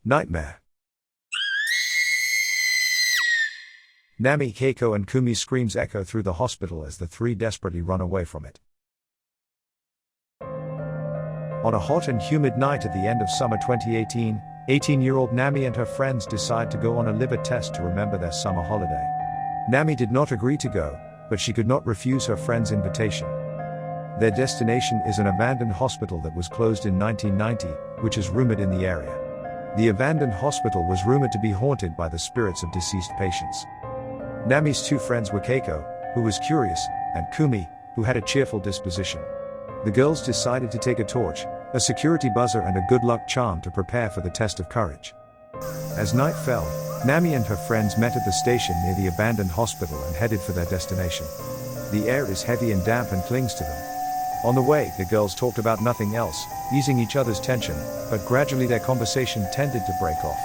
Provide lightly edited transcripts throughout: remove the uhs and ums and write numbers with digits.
Nightmare. Nami, Keiko and Kumi's screams echo through the hospital as the three desperately run away from it. On a hot and humid night at the end of summer 2018, 18-year-old Nami and her friends decide to go on a liver test to remember their summer holiday. Nami did not agree to go, but she could not refuse her friend's invitation. Their destination is an abandoned hospital that was closed in 1990, which is rumored in the area. The abandoned hospital was rumored to be haunted by the spirits of deceased patients. Nami's two friends were Keiko, who was curious, and Kumi, who had a cheerful disposition. The girls decided to take a torch, a security buzzer and a good luck charm to prepare for the test of courage. As night fell, Nami and her friends met at the station near the abandoned hospital and headed for their destination. The air is heavy and damp and clings to them. On the way, the girls talked about nothing else, easing each other's tension, but gradually their conversation tended to break off.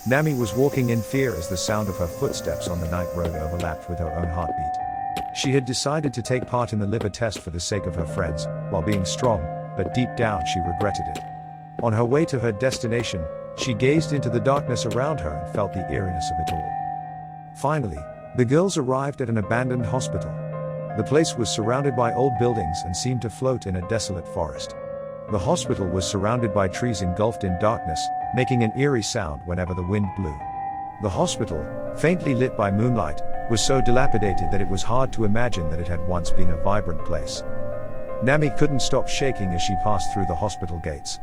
Nami was walking in fear as the sound of her footsteps on the night road overlapped with her own heartbeat. She had decided to take part in the liver test for the sake of her friends, while being strong, but deep down she regretted it. On her way to her destination, she gazed into the darkness around her and felt the eeriness of it all. Finally, the girls arrived at an abandoned hospital. The place was surrounded by old buildings and seemed to float in a desolate forest. The hospital was surrounded by trees engulfed in darkness, making an eerie sound whenever the wind blew. The hospital, faintly lit by moonlight, was so dilapidated that it was hard to imagine that it had once been a vibrant place. Nami couldn't stop shaking as she passed through the hospital gates.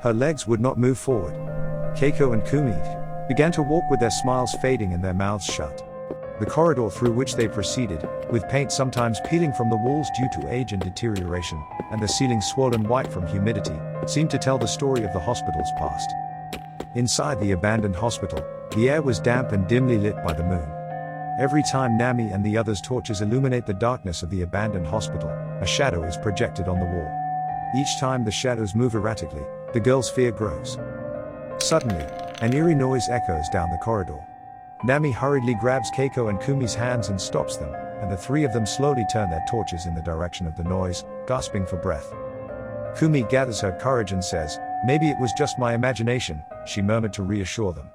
Her legs would not move forward. Keiko and Kumi began to walk with their smiles fading and their mouths shut. The corridor through which they proceeded, with paint sometimes peeling from the walls due to age and deterioration, and the ceiling swollen white from humidity, seemed to tell the story of the hospital's past. Inside the abandoned hospital, the air was damp and dimly lit by the moon. Every time Nami and the others' torches illuminate the darkness of the abandoned hospital, a shadow is projected on the wall. Each time the shadows move erratically, the girls' fear grows. Suddenly, an eerie noise echoes down the corridor. Nami hurriedly grabs Keiko and Kumi's hands and stops them, and the three of them slowly turn their torches in the direction of the noise, gasping for breath. Kumi gathers her courage and says, "Maybe it was just my imagination," she murmured to reassure them.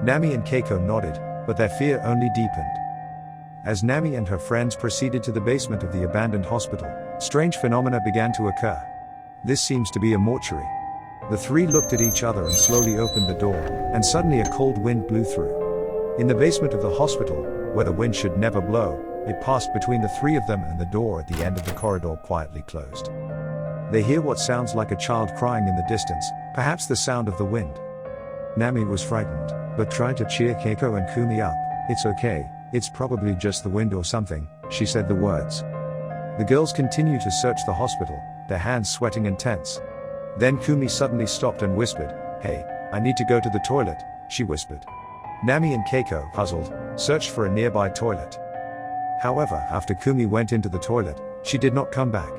Nami and Keiko nodded, but their fear only deepened. As Nami and her friends proceeded to the basement of the abandoned hospital, strange phenomena began to occur. This seems to be a mortuary. The three looked at each other and slowly opened the door, and suddenly a cold wind blew through. In the basement of the hospital, where the wind should never blow, it passed between the three of them and the door at the end of the corridor quietly closed. They hear what sounds like a child crying in the distance, perhaps the sound of the wind. Nami was frightened, but tried to cheer Keiko and Kumi up. "It's okay, it's probably just the wind or something," she said the words. The girls continued to search the hospital, their hands sweating and tense. Then Kumi suddenly stopped and whispered, "Hey, I need to go to the toilet," she whispered. Nami and Keiko, puzzled, searched for a nearby toilet. However, after Kumi went into the toilet, she did not come back.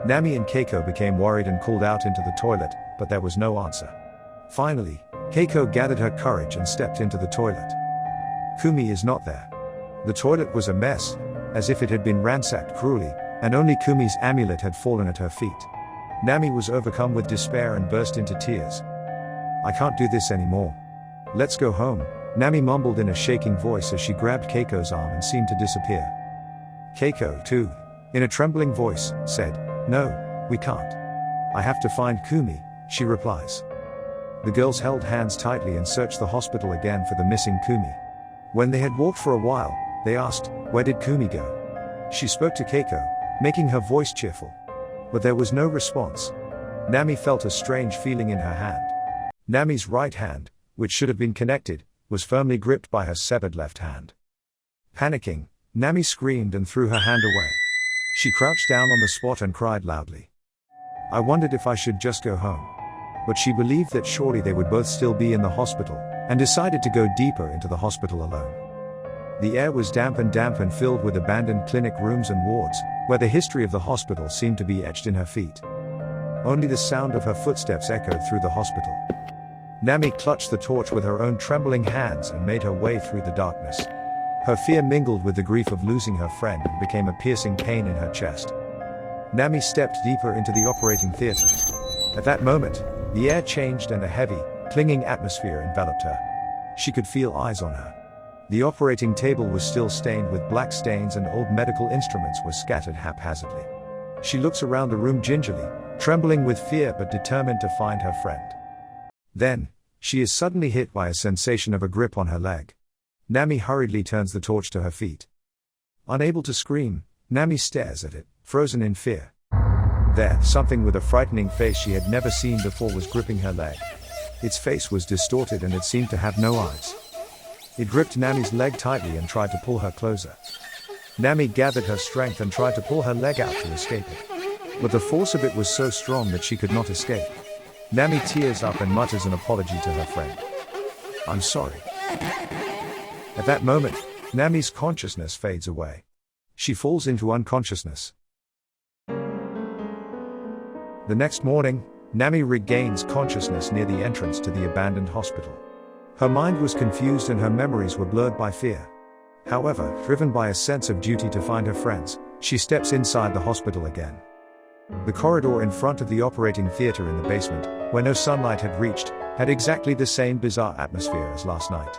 Nami and Keiko became worried and called out into the toilet, but there was no answer. Finally, Keiko gathered her courage and stepped into the toilet. Kumi is not there. The toilet was a mess, as if it had been ransacked cruelly, and only Kumi's amulet had fallen at her feet. Nami was overcome with despair and burst into tears. "I can't do this anymore. Let's go home," Nami mumbled in a shaking voice as she grabbed Keiko's arm and seemed to disappear. Keiko, too, in a trembling voice, said, "No, we can't. I have to find Kumi," she replies. The girls held hands tightly and searched the hospital again for the missing Kumi. When they had walked for a while, they asked, "Where did Kumi go?" She spoke to Keiko, making her voice cheerful. But there was no response. Nami felt a strange feeling in her hand. Nami's right hand, which should have been connected, was firmly gripped by her severed left hand. Panicking, Nami screamed and threw her hand away. She crouched down on the spot and cried loudly. I wondered if I should just go home. But she believed that surely they would both still be in the hospital, and decided to go deeper into the hospital alone. The air was damp and filled with abandoned clinic rooms and wards, where the history of the hospital seemed to be etched in her feet. Only the sound of her footsteps echoed through the hospital. Nami clutched the torch with her own trembling hands and made her way through the darkness. Her fear mingled with the grief of losing her friend and became a piercing pain in her chest. Nami stepped deeper into the operating theater. At that moment, the air changed and a heavy, clinging atmosphere enveloped her. She could feel eyes on her. The operating table was still stained with black stains and old medical instruments were scattered haphazardly. She looks around the room gingerly, trembling with fear but determined to find her friend. Then, she is suddenly hit by a sensation of a grip on her leg. Nami hurriedly turns the torch to her feet. Unable to scream, Nami stares at it, frozen in fear. There, something with a frightening face she had never seen before was gripping her leg. Its face was distorted and it seemed to have no eyes. It gripped Nami's leg tightly and tried to pull her closer. Nami gathered her strength and tried to pull her leg out to escape it. But the force of it was so strong that she could not escape. Nami tears up and mutters an apology to her friend. "I'm sorry." At that moment, Nami's consciousness fades away. She falls into unconsciousness. The next morning, Nami regains consciousness near the entrance to the abandoned hospital. Her mind was confused and her memories were blurred by fear. However, driven by a sense of duty to find her friends, she steps inside the hospital again. The corridor in front of the operating theater in the basement, where no sunlight had reached, had exactly the same bizarre atmosphere as last night.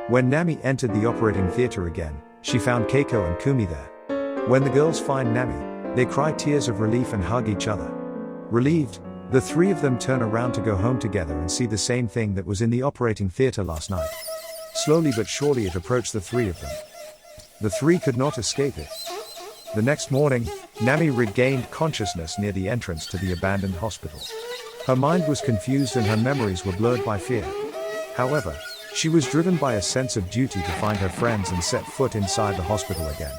When Nami entered the operating theater again, she found Keiko and Kumi there. When the girls find Nami, they cry tears of relief and hug each other. Relieved, the three of them turn around to go home together and see the same thing that was in the operating theater last night. Slowly but surely it approached the three of them. The three could not escape it. The next morning, Nami regained consciousness near the entrance to the abandoned hospital. Her mind was confused and her memories were blurred by fear. However, she was driven by a sense of duty to find her friends and set foot inside the hospital again.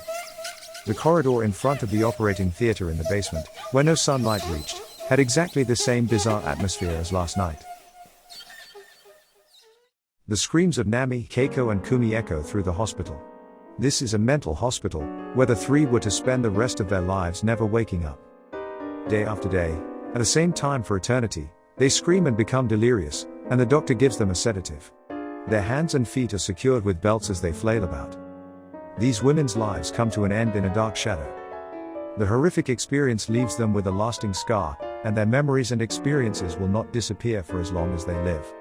The corridor in front of the operating theater in the basement, where no sunlight reached, had exactly the same bizarre atmosphere as last night. The screams of Nami, Keiko and Kumi echo through the hospital. This is a mental hospital, where the three were to spend the rest of their lives never waking up. Day after day, at the same time for eternity, they scream and become delirious, and the doctor gives them a sedative. Their hands and feet are secured with belts as they flail about. These women's lives come to an end in a dark shadow. The horrific experience leaves them with a lasting scar, and their memories and experiences will not disappear for as long as they live.